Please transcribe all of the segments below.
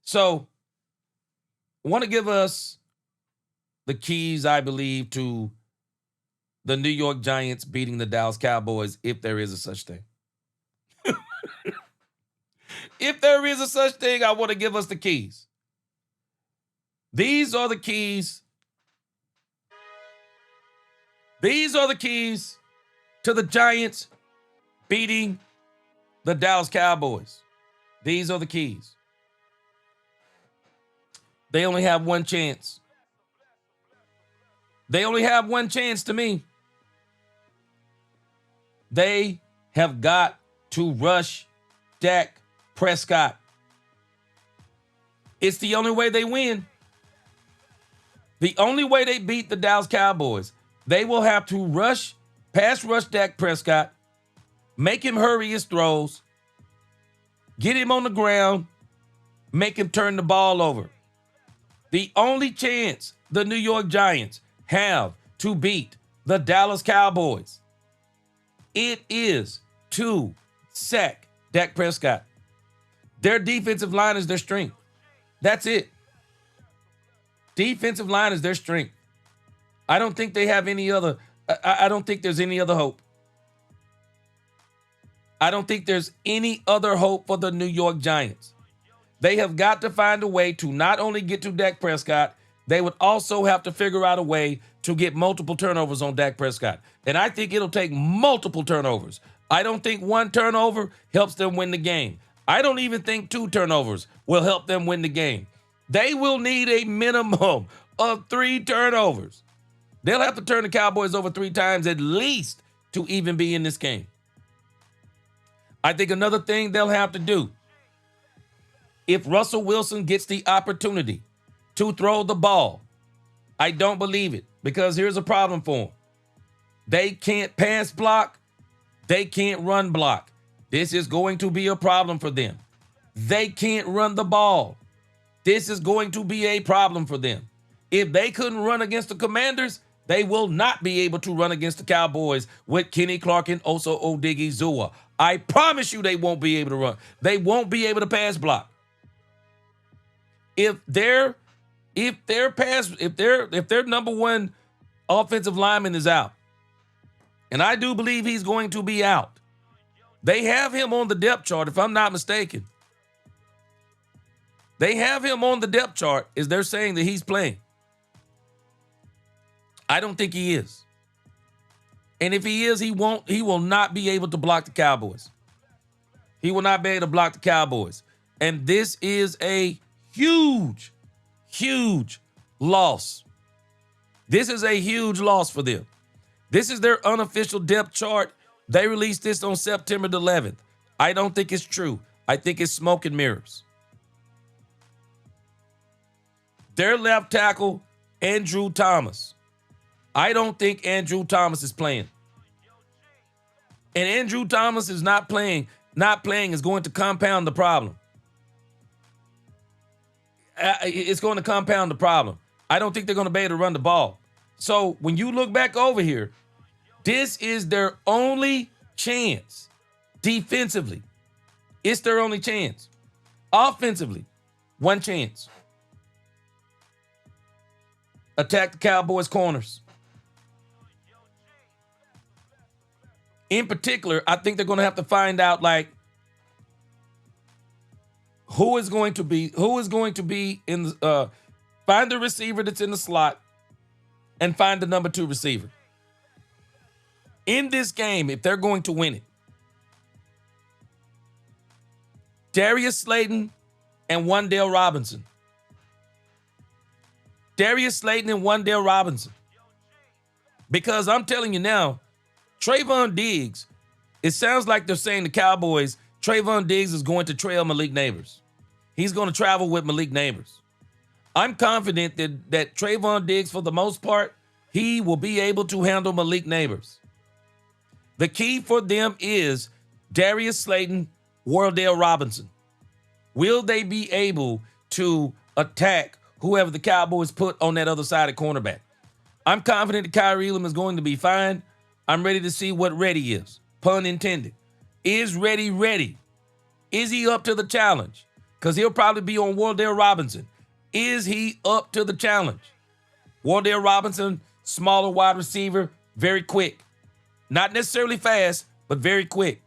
So I want to give us the keys, I believe, to the New York Giants beating the Dallas Cowboys, if there is a such thing. If there is a such thing, I want to give us the keys. These are the keys. These are the keys to the Giants beating the Dallas Cowboys. These are the keys. They only have one chance. They only have one chance to me. They have got to rush Dak Prescott. It's the only way they win. The only way they beat the Dallas Cowboys, they will have to pass rush Dak Prescott, make him hurry his throws, get him on the ground, make him turn the ball over. The only chance the New York Giants have to beat the Dallas Cowboys, it is to sack Dak Prescott. Their defensive line is their strength. That's it. Defensive line is their strength. I don't think they have any other. I don't think there's any other hope. I don't think there's any other hope for the New York Giants. They have got to find a way to not only get to Dak Prescott, they would also have to figure out a way to get multiple turnovers on Dak Prescott. And I think it'll take multiple turnovers. I don't think one turnover helps them win the game. I don't even think two turnovers will help them win the game. They will need a minimum of 3 turnovers. They'll have to turn the Cowboys over 3 times at least to even be in this game. I think another thing they'll have to do, if Russell Wilson gets the opportunity to throw the ball, I don't believe it, because here's a problem for them. They can't pass block. They can't run block. This is going to be a problem for them. They can't run the ball. This is going to be a problem for them. If they couldn't run against the Commanders, they will not be able to run against the Cowboys with Kenny Clark and Osa Odigizua. I promise you they won't be able to run. They won't be able to pass block. If their number one offensive lineman is out, and I do believe he's going to be out, they have him on the depth chart, if I'm not mistaken. They have him on the depth chart as they're saying that he's playing. I don't think he is. And if he is, he will not be able to block the Cowboys. He will not be able to block the Cowboys. And this is a huge, huge loss. This is a huge loss for them. This is their unofficial depth chart. They released this on September the 11th. I don't think it's true. I think it's smoke and mirrors. Their left tackle, Andrew Thomas. I don't think Andrew Thomas is playing. And Andrew Thomas is not playing. Not playing is going to compound the problem. It's going to compound the problem. I don't think they're going to be able to run the ball. So when you look back over here, this is their only chance. Defensively, it's their only chance. Offensively, one chance. Attack the Cowboys' corners. In particular, I think they're going to have to find out, who is going to be in the find the receiver that's in the slot and find the number 2 receiver. In this game, if they're going to win it, Darius Slayton and Wan'Dale Robinson. Darius Slayton and Wan'Dale Robinson. Because I'm telling you now, Trayvon Diggs, it sounds like they're saying the Cowboys, Trayvon Diggs is going to trail Malik Neighbors. He's going to travel with Malik Neighbors. I'm confident that Trayvon Diggs, for the most part, he will be able to handle Malik Neighbors. The key for them is Darius Slayton, Wan'Dale Robinson. Will they be able to attack whoever the Cowboys put on that other side of cornerback? I'm confident that Kyrie Elam is going to be fine. I'm ready to see what ready is. Pun intended. Is ready ready? Is he up to the challenge? because he'll probably be on Wardell Robinson. Is he up to the challenge? Wardell Robinson, smaller wide receiver, very quick. Not necessarily fast, but very quick.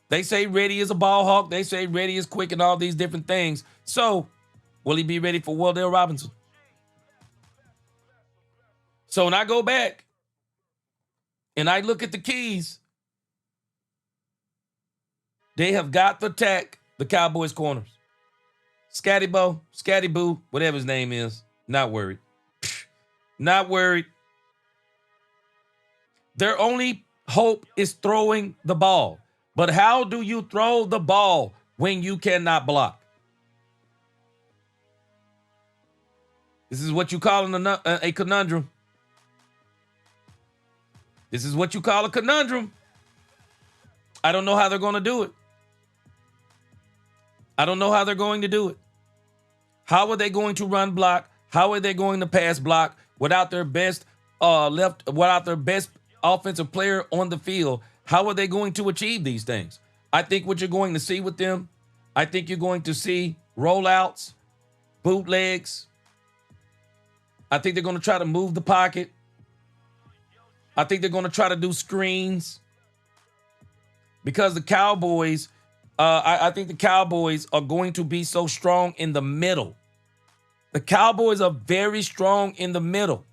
They say ready as a ball hawk. They say ready as quick and all these different things. So, will he be ready for Wardell Robinson? So when I go back and I look at the keys, they have got to attack the Cowboys corners. Scatty Boo, whatever his name is, not worried. Not worried. Their only hope is throwing the ball. But how do you throw the ball when you cannot block? This is what you call a conundrum. This is what you call a conundrum. I don't know how they're going to do it. I don't know how they're going to do it. How are they going to run block? How are they going to pass block without their best offensive player on the field? How are they going to achieve these things? I think what you're going to see with them, I think you're going to see rollouts, bootlegs. I think they're going to try to move the pocket. I think they're going to try to do screens because the Cowboys, I think the Cowboys are going to be so strong in the middle. The Cowboys are very strong in the middle.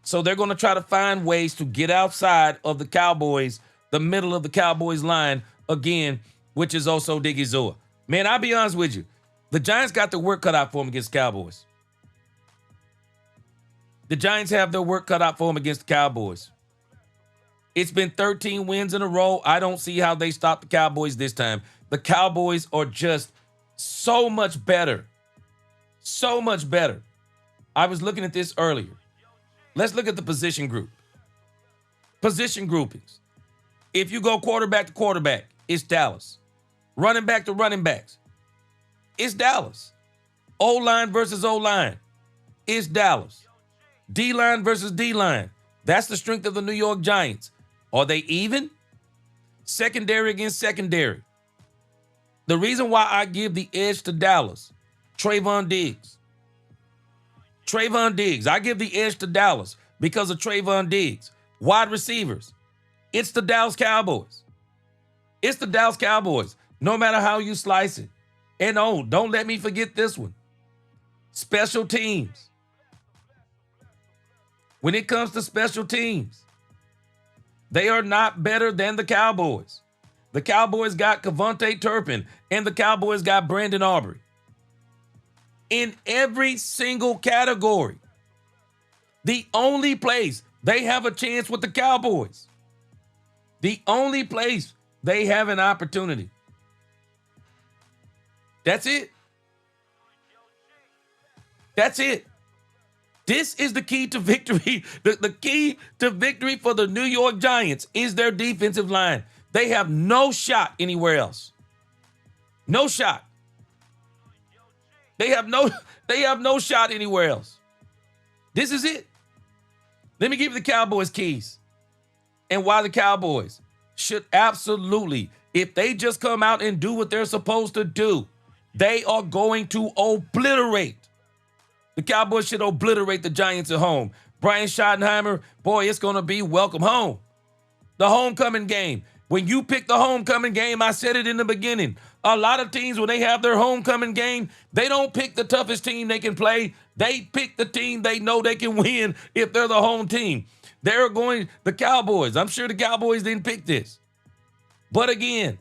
So they're going to try to find ways to get outside of the Cowboys, the middle of the Cowboys line again, which is also Diggy Zoa. Man, I'll be honest with you. The Giants got their work cut out for them against the Cowboys. The Giants have their work cut out for them against the Cowboys. It's been 13 wins in a row. I don't see how they stop the Cowboys this time. The Cowboys are just so much better. So much better. I was looking at this earlier. Let's look at the position group. Position groupings. If you go quarterback to quarterback, it's Dallas. Running back to running backs, it's Dallas. O-line versus O-line, it's Dallas. D-line versus D-line, that's the strength of the New York Giants. Are they even? Secondary against secondary. The reason why I give the edge to Dallas, Trayvon Diggs. I give the edge to Dallas because of Trayvon Diggs. Wide receivers, it's the Dallas Cowboys. It's the Dallas Cowboys, no matter how you slice it. And oh, don't let me forget this one. Special teams. When it comes to special teams, they are not better than the Cowboys. The Cowboys got Kevontae Turpin, and the Cowboys got Brandon Aubrey. In every single category, the only place they have a chance with the Cowboys, the only place they have an opportunity, that's it. That's it. This is the key to victory. The key to victory for the New York Giants is their defensive line. They have no shot anywhere else. No shot. They have no shot anywhere else. This is it. Let me give you the Cowboys keys and why the Cowboys should absolutely, if they just come out and do what they're supposed to do, they are going to obliterate. The Cowboys should obliterate the Giants at home. Brian Schottenheimer, boy, it's going to be welcome home. The homecoming game. When you pick the homecoming game, I said it in the beginning. A lot of teams, when they have their homecoming game, they don't pick the toughest team they can play. They pick the team they know they can win if they're the home team. They're going, the Cowboys. I'm sure the Cowboys didn't pick this. But again,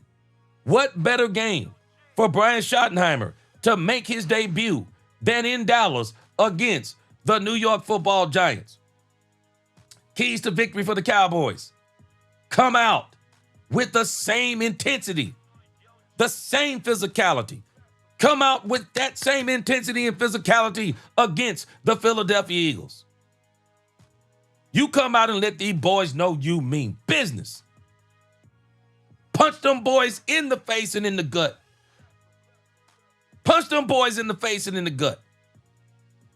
what better game for Brian Schottenheimer to make his debut than in Dallas against the New York Football Giants? Keys to victory for the Cowboys. Come out with the same intensity, the same physicality. Come out with that same intensity and physicality against the Philadelphia Eagles. You come out and let these boys know you mean business. Punch them boys in the face and in the gut. Punch them boys in the face and in the gut.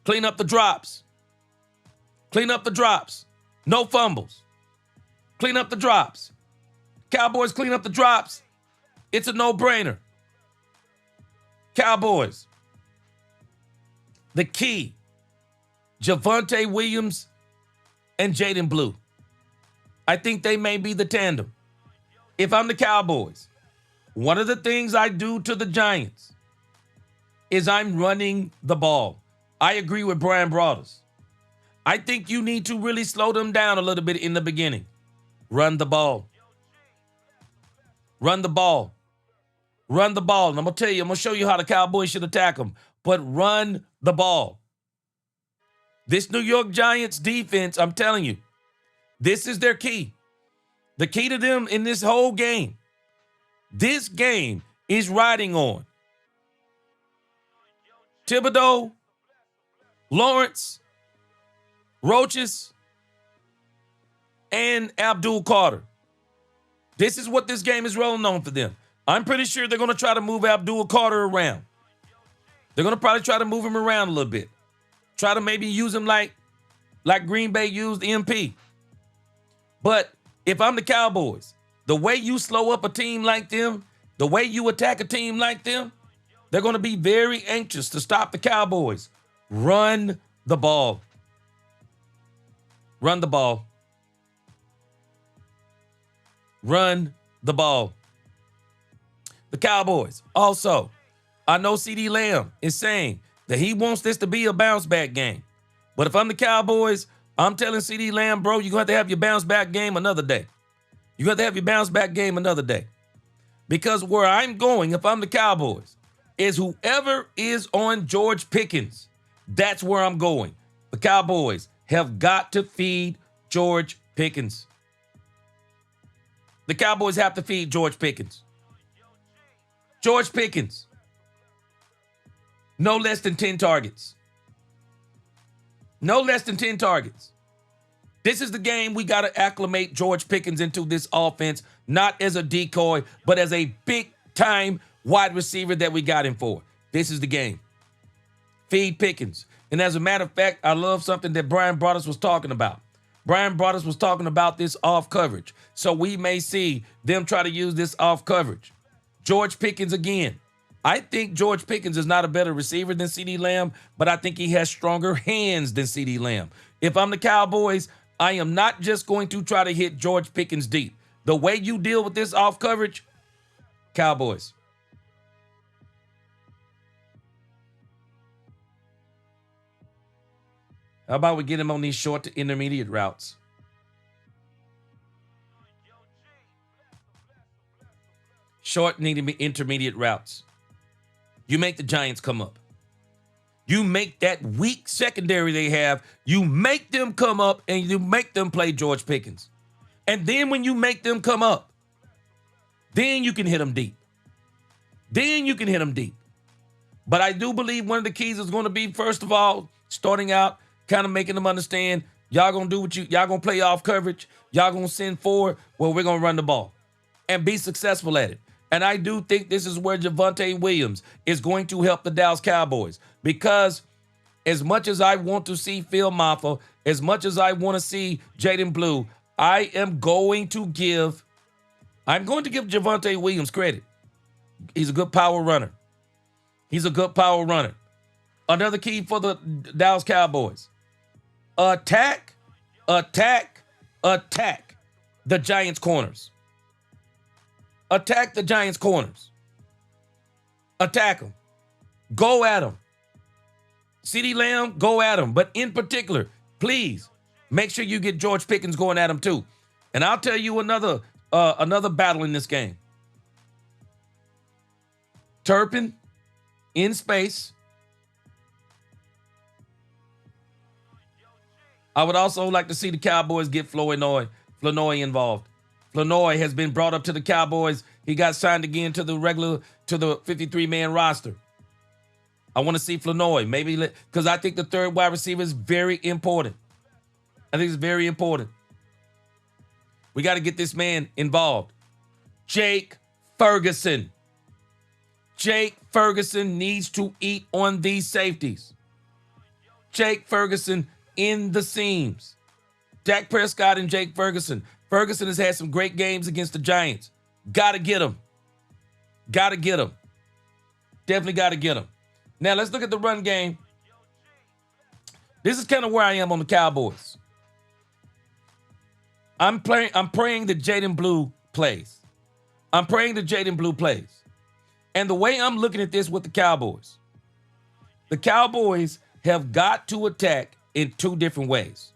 Clean up the drops. Clean up the drops. No fumbles. Clean up the drops. Cowboys clean up the drops. It's a no-brainer. Cowboys. The key, Javonte Williams and Jaden Blue. I think they may be the tandem. If I'm the Cowboys, one of the things I do to the Giants is I'm running the ball. I agree with Brian Broaddus. I think you need to really slow them down a little bit in the beginning. Run the ball. Run the ball. Run the ball. And I'm going to tell you, I'm going to show you how the Cowboys should attack them. But run the ball. This New York Giants defense, I'm telling you, this is their key. The key to them in this whole game. This game is riding on Thibodeau, Lawrence, Roaches, and Abdul Carter. This is what this game is rolling on for them. I'm pretty sure they're going to try to move Abdul Carter around. They're going to probably try to move him around a little bit. Try to maybe use him like Green Bay used MP. But if I'm the Cowboys, the way you slow up a team like them, the way you attack a team like them, they're going to be very anxious to stop the Cowboys. Run the ball. Run the ball. Run the ball. The Cowboys. Also, I know CeeDee Lamb is saying that he wants this to be a bounce back game. But if I'm the Cowboys, I'm telling CeeDee Lamb, bro, you're going to have your bounce back game another day. You're going to have your bounce back game another day. Because where I'm going, if I'm the Cowboys, is whoever is on George Pickens. That's where I'm going. The Cowboys have got to feed George Pickens. The Cowboys have to feed George Pickens. George Pickens. No less than 10 targets. No less than 10 targets. This is the game we got to acclimate George Pickens into this offense, not as a decoy, but as a big-time wide receiver that we got him for. This is the game. Feed Pickens. And as a matter of fact, I love something that Brian Broaddus was talking about. Brian Broaddus was talking about this off coverage. So we may see them try to use this off coverage. George Pickens again. I think George Pickens is not a better receiver than CeeDee Lamb, but I think he has stronger hands than CeeDee Lamb. If I'm the Cowboys, I am not just going to try to hit George Pickens deep. The way you deal with this off coverage, Cowboys. How about we get him on these short to intermediate routes? Short and intermediate routes. You make the Giants come up. You make that weak secondary they have, you make them come up and you make them play George Pickens. And then when you make them come up, then you can hit them deep. Then you can hit them deep. But I do believe one of the keys is going to be, first of all, starting out, kind of making them understand, y'all going to do y'all going to play off coverage. Y'all going to send forward. Well, we're going to run the ball and be successful at it. And I do think this is where Javonte Williams is going to help the Dallas Cowboys. Because as much as I want to see Phil Maffa, as much as I want to see Jaden Blue, I'm going to give Javonte Williams credit. He's a good power runner. He's a good power runner. Another key for the Dallas Cowboys. Attack the Giants' corners. Attack the Giants' corners. Attack them. Go at them. CeeDee Lamb, go at them. But in particular, please, make sure you get George Pickens going at him too. And I'll tell you another battle in this game. Turpin in space. I would also like to see the Cowboys get Flournoy involved. Flournoy has been brought up to the Cowboys. He got signed again to the 53-man roster. I want to see Flournoy, maybe, because I think the third wide receiver is very important. I think it's very important. We got to get this man involved. Jake Ferguson. Jake Ferguson needs to eat on these safeties. Jake Ferguson in the seams. Dak Prescott and Jake Ferguson. Ferguson has had some great games against the Giants. Got to get him. Got to get him. Definitely got to get them. Now, let's look at the run game. This is kind of where I am on the Cowboys. I'm praying that Jaden Blue plays. I'm praying that Jaden Blue plays. And the way I'm looking at this with the Cowboys have got to attack in two different ways.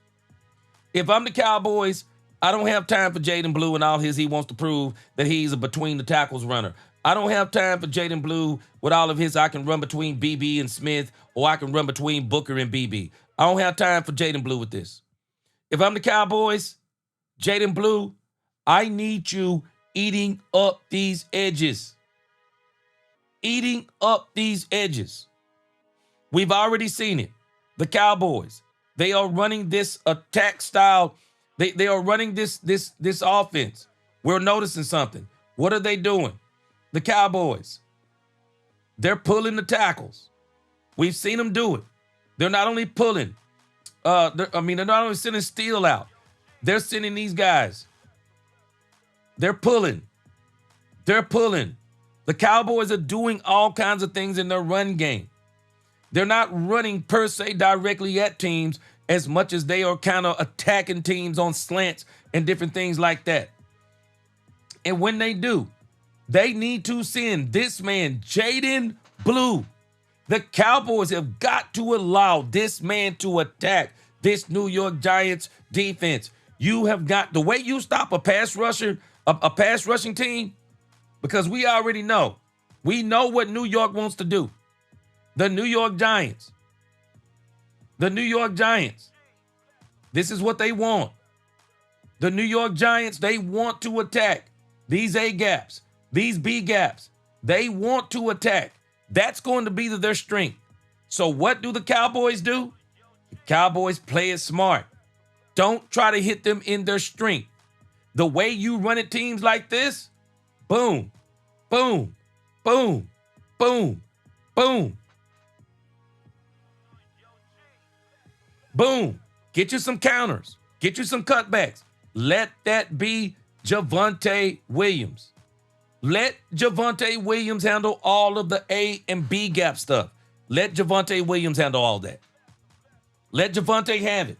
If I'm the Cowboys, I don't have time for Jaden Blue and all he wants to prove that he's a between the tackles runner. I don't have time for Jaden Blue with all of his I can run between BB and Smith, or I can run between Booker and BB. I don't have time for Jaden Blue with this. If I'm the Cowboys, Jaden Blue, I need you eating up these edges. Eating up these edges. We've already seen it. The Cowboys, they are running this attack style. They are running this offense. We're noticing something. What are they doing? The Cowboys, they're pulling the tackles. We've seen them do it. They're not only pulling, they're not only sending steel out. They're sending these guys. They're pulling. They're pulling. The Cowboys are doing all kinds of things in their run game. They're not running per se directly at teams as much as they are kind of attacking teams on slants and different things like that. And when they do, they need to send this man, Jaden Blue. The Cowboys have got to allow this man to attack this New York Giants defense. You have got, the way you stop a pass rusher, a pass rushing team, because we already know. We know what New York wants to do. The New York Giants. This is what they want. The New York Giants, they want to attack these A gaps, these B gaps. They want to attack. That's going to be their strength. So what do the Cowboys do? The Cowboys play it smart. Don't try to hit them in their strength. The way you run at teams like this, boom, boom, boom, boom, boom, boom. Get you some counters. Get you some cutbacks. Let that be Javonte Williams. Let Javonte Williams handle all of the A and B gap stuff. Let Javonte Williams handle all that. Let Javonte have it.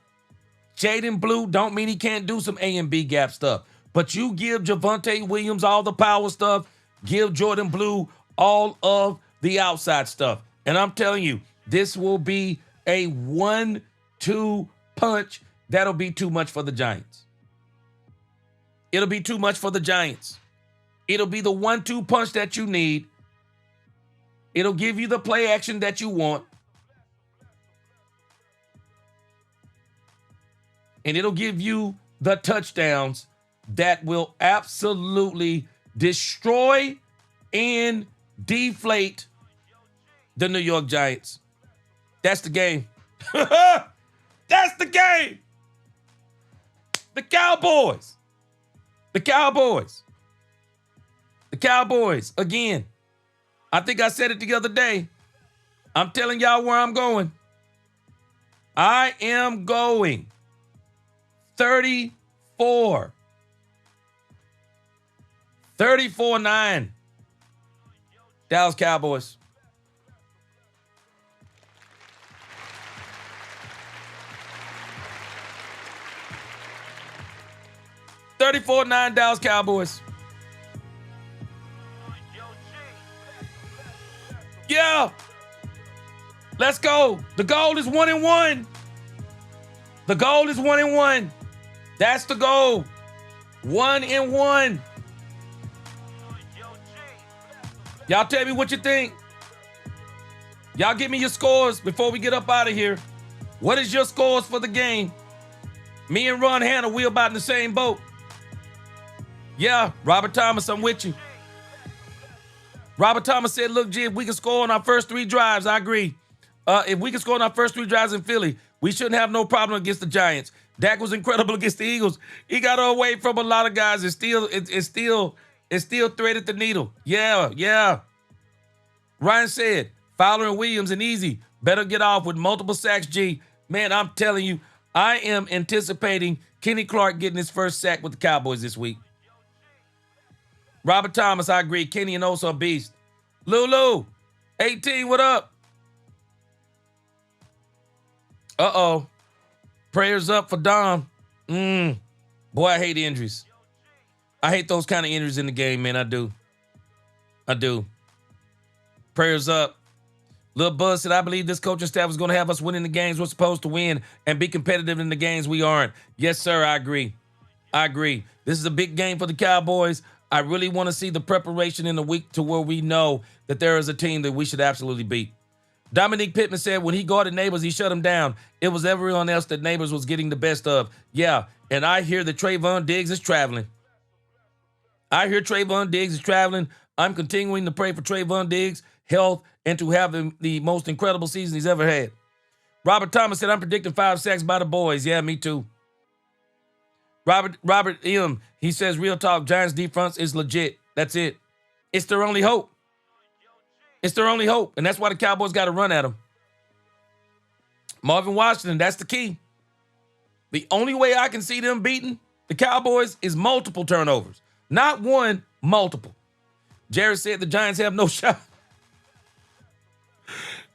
Jaden Blue don't mean he can't do some A and B gap stuff. But you give Javonte Williams all the power stuff. Give Jordan Blue all of the outside stuff. And I'm telling you, this will be a 1-2 punch. That'll be too much for the Giants. It'll be too much for the Giants. It'll be the 1-2 punch that you need. It'll give you the play action that you want. And it'll give you the touchdowns that will absolutely destroy and deflate the New York Giants. That's the game. That's the game. The Cowboys. The Cowboys. The Cowboys, again. I think I said it the other day. I'm telling y'all where I'm going. I am going 34. 34-9. Dallas Cowboys. Dallas Cowboys. Yeah. Let's go. The goal is 1-1. The goal is 1-1. That's the goal. 1-1. Y'all tell me what you think. Y'all give me your scores before we get up out of here. What is your scores for the game? Me and Ron Hanna, we about in the same boat. Yeah, Robert Thomas, I'm with you. Robert Thomas said, look, G, if we can score on our first 3 drives, I agree. If we can score on our first 3 drives in Philly, we shouldn't have no problem against the Giants. Dak was incredible against the Eagles. He got away from a lot of guys. It still threaded the needle. Yeah. Ryan said, Fowler and Williams and Easy better get off with multiple sacks, G. Man, I'm telling you, I am anticipating Kenny Clark getting his first sack with the Cowboys this week. Robert Thomas, I agree. Kenny and also a beast. Lulu, 18, what up? Uh-oh. Prayers up for Dom. Boy, I hate injuries. I hate those kind of injuries in the game, man. I do. Prayers up. Lil Buzz said, I believe this coaching staff is going to have us winning the games we're supposed to win and be competitive in the games we aren't. Yes, sir, I agree. This is a big game for the Cowboys. I really want to see the preparation in the week to where we know that there is a team that we should absolutely beat. Dominique Pittman said when he guarded Neighbors, he shut him down. It was everyone else that Neighbors was getting the best of. Yeah, and I hear that Trayvon Diggs is traveling. I'm continuing to pray for Trayvon Diggs' health and to have the most incredible season he's ever had. Robert Thomas said, I'm predicting 5 sacks by the boys. Yeah, me too. Robert M., he says, real talk, Giants defense is legit. That's it. It's their only hope. And that's why the Cowboys got to run at them. Marvin Washington, that's the key. The only way I can see them beating the Cowboys is multiple turnovers. Not one, multiple. Jared said the Giants have no shot.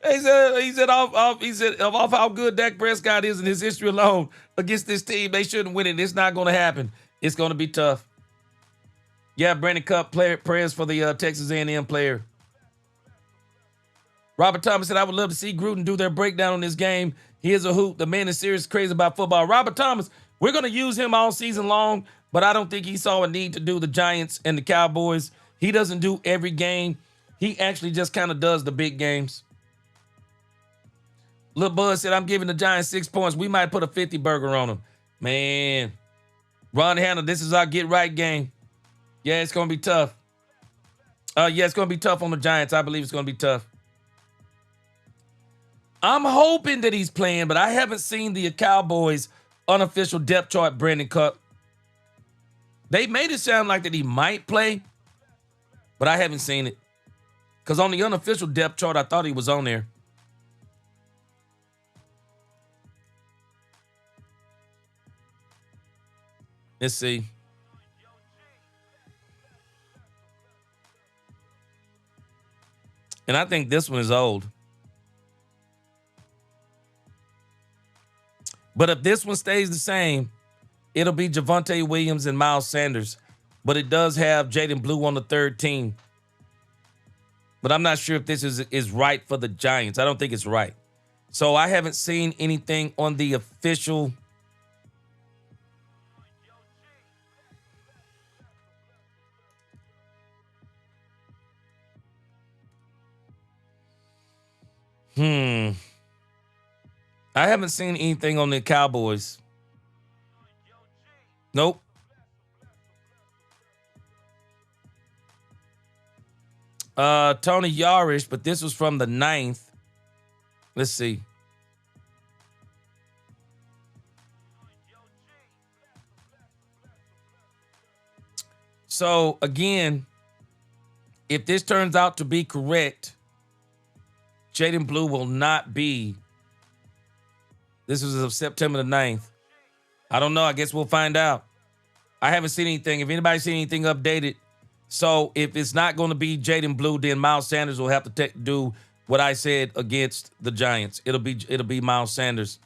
He said off how good Dak Prescott is in his history alone against this team, they shouldn't win it. It's not going to happen. It's going to be tough. Yeah, Brandon Cup prayers for the Texas A&M player. Robert Thomas said, I would love to see Gruden do their breakdown on this game. He is a hoot. The man is serious crazy about football. Robert Thomas, we're going to use him all season long, but I don't think he saw a need to do the Giants and the Cowboys. He doesn't do every game. He actually just kind of does the big games. Lil Buzz said, I'm giving the Giants 6 points. We might put a 50 burger on them. Man. Ron Hanna, this is our get right game. Yeah, it's going to be tough. It's going to be tough on the Giants. I believe it's going to be tough. I'm hoping that he's playing, but I haven't seen the Cowboys' unofficial depth chart, Brandon Cup. They made it sound like that he might play, but I haven't seen it. Because on the unofficial depth chart, I thought he was on there. Let's see. And I think this one is old. But if this one stays the same, it'll be Javonte Williams and Miles Sanders. But it does have Jaden Blue on the third team. But I'm not sure if this is right for the Giants. I don't think it's right. So I haven't seen anything on the official. I haven't seen anything on the Cowboys. Nope. Tony Yarish, but this was from the 9th. Let's see. So, again, if this turns out to be correct, Jaden Blue will not be. This was of September the 9th. I don't know. I guess we'll find out. I haven't seen anything. If anybody's seen anything updated. So if it's not going to be Jaden Blue, then Miles Sanders will have to do what I said against the Giants. It'll be Miles Sanders.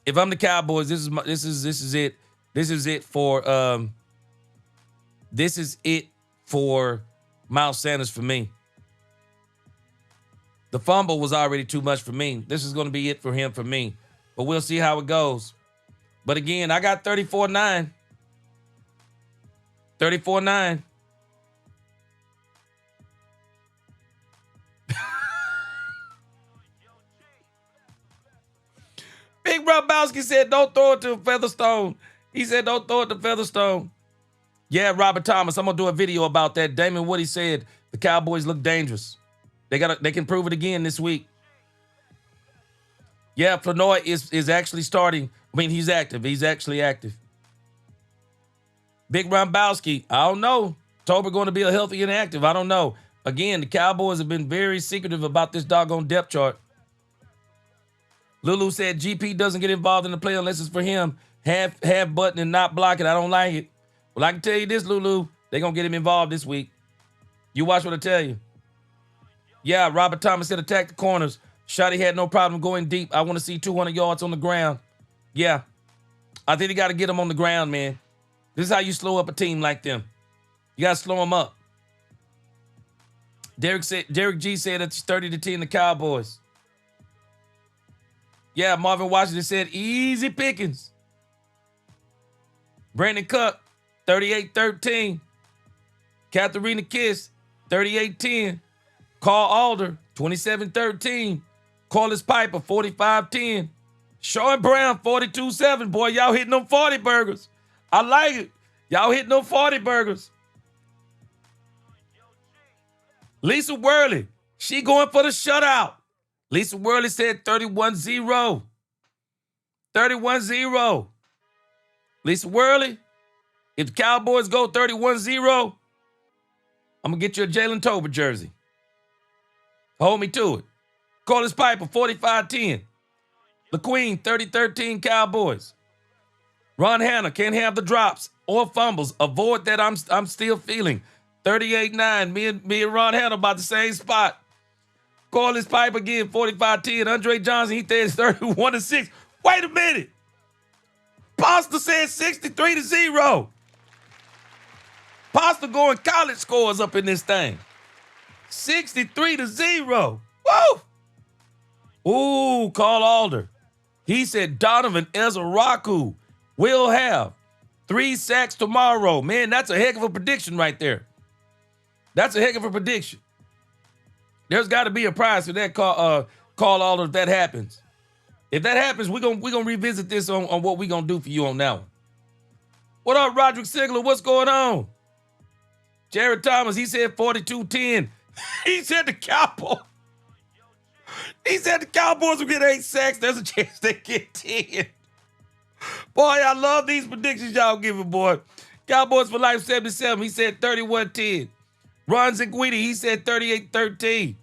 If I'm the Cowboys, this is it. This is it for Miles Sanders for me. The fumble was already too much for me. This is going to be it for him for me. But we'll see how it goes. But again, I got 34-9. 34-9. Big Brabowski said, don't throw it to Featherstone. He said, don't throw it to Featherstone. Yeah, Robert Thomas, I'm going to do a video about that. Damon Woody said the Cowboys look dangerous. They can prove it again this week. Yeah, Flournoy is actually starting. I mean, he's active. He's actually active. Big Rombowski, I don't know. Tober going to be a healthy and active. I don't know. Again, the Cowboys have been very secretive about this doggone depth chart. Lulu said GP doesn't get involved in the play unless it's for him. Half button and not blocking. I don't like it. Well, I can tell you this, Lulu. They're going to get him involved this week. You watch what I tell you. Yeah, Robert Thomas said attack the corners. Shotty had no problem going deep. I want to see 200 yards on the ground. Yeah, I think you got to get them on the ground, man. This is how you slow up a team like them. You got to slow them up. Derek G said it's 30-10 the Cowboys. Yeah, Marvin Washington said easy pickings. Brandon Cup, 38-13. Katharina Kiss, 38-10. Carl Alder, 27-13. Corliss Piper, 45-10. Sean Brown, 42-7. Boy, y'all hitting them 40 burgers. I like it. Y'all hitting them 40 burgers. Lisa Worley, she going for the shutout. Lisa Worley said 31-0. 31-0. Lisa Worley, if the Cowboys go 31-0, I'm going to get you a Jalen Tolbert jersey. Hold me to it. Corliss Piper, 45-10. LaQueen, 30-13 Cowboys. Ron Hanna, can't have the drops or fumbles. Avoid that I'm still feeling. 38-9. Me and Ron Hanna about the same spot. Corliss Piper again, 45-10. Andre Johnson, he says 31-6. Wait a minute. Pasta said 63-0. Pasta going college scores up in this thing. 63-0. Woo! Ooh, Carl Alder. He said Donovan Ezaraku will have 3 sacks tomorrow. Man, that's a heck of a prediction right there. That's a heck of a prediction. There's got to be a prize for that, Carl Alder, if that happens. If that happens, we're gonna revisit this on what we're going to do for you on that one. What up, Roderick Sigler? What's going on? Jared Thomas, he said 42-10. He said the Cowboys. He said the Cowboys will get 8 sacks. There's a chance they get 10. Boy, I love these predictions y'all giving, boy. Cowboys for life 77. He said 31-10. Ron Ziguidi, he said 38-13.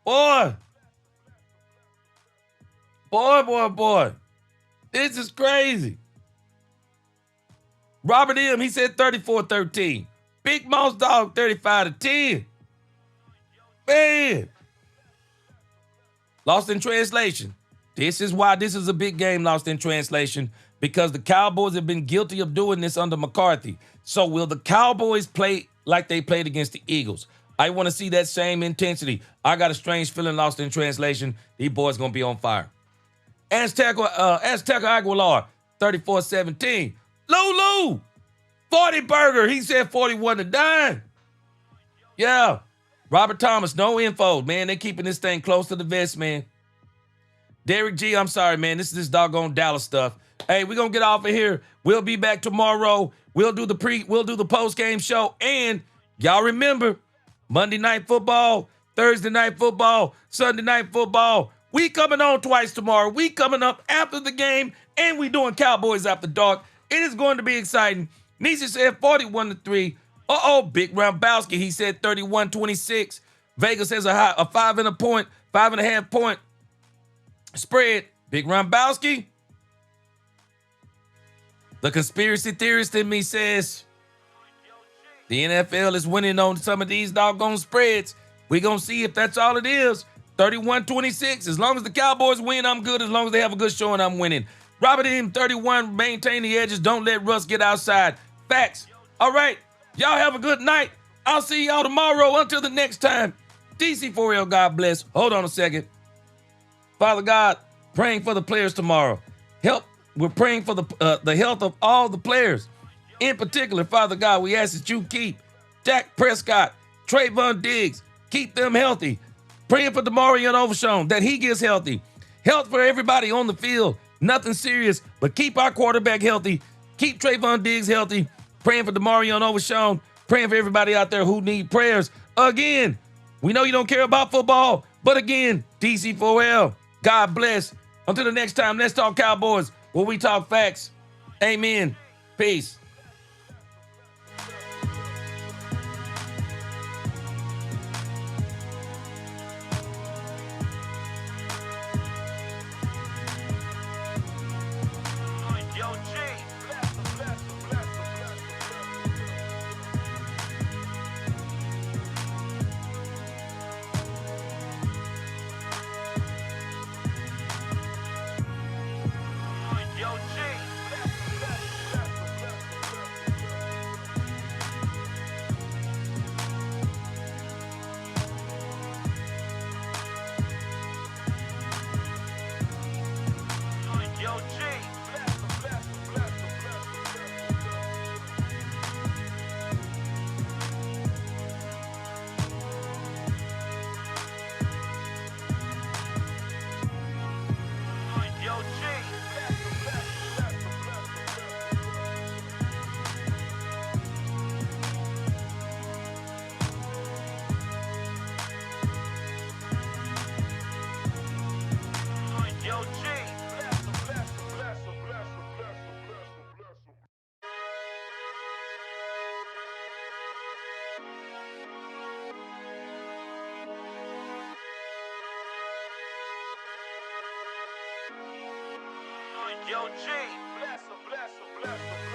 Boy. Boy. This is crazy. Robert M., he said 34-13. Big Mouse Dog, 35-10. Man. Lost in translation. This is why this is a big game, lost in translation, because the Cowboys have been guilty of doing this under McCarthy. So will the Cowboys play like they played against the Eagles? I want to see that same intensity. I got a strange feeling, lost in translation. These boys going to be on fire. Azteca Aguilar, 34-17. Lulu, 40 burger. He said 41-9. Yeah. Robert Thomas, no info. Man, they keeping this thing close to the vest, man. Derek G, I'm sorry, man. This is this doggone Dallas stuff. Hey, we're going to get off of here. We'll be back tomorrow. We'll do the post-game show. And y'all remember, Monday Night Football, Thursday Night Football, Sunday Night Football. We coming on twice tomorrow. We coming up after the game, and we doing Cowboys After Dark. It is going to be exciting. Nisha said 41-3. Big Rambowski, he said 31-26. Vegas has a 5.5 point spread. Big Rambowski. The conspiracy theorist in me says the NFL is winning on some of these doggone spreads. We're going to see if that's all it is. 31-26. As long as the Cowboys win, I'm good. As long as they have a good showing, I'm winning. Robert M. 31, maintain the edges. Don't let Russ get outside. Facts. All right. Y'all have a good night. I'll see y'all tomorrow. Until the next time. DC4L, God bless. Hold on a second. Father God, praying for the players tomorrow. We're praying for the health of all the players. In particular, Father God, we ask that you keep Dak Prescott, Trayvon Diggs, keep them healthy. Praying for Demarion Overshown, that he gets healthy. Health for everybody on the field. Nothing serious, but keep our quarterback healthy. Keep Trayvon Diggs healthy. Praying for Demarion Overshown. Praying for everybody out there who need prayers. Again, we know you don't care about football, but again, DC4L, God bless. Until the next time, let's talk Cowboys, where we talk facts. Amen. Peace. Yo, G, bless her, bless her, bless her.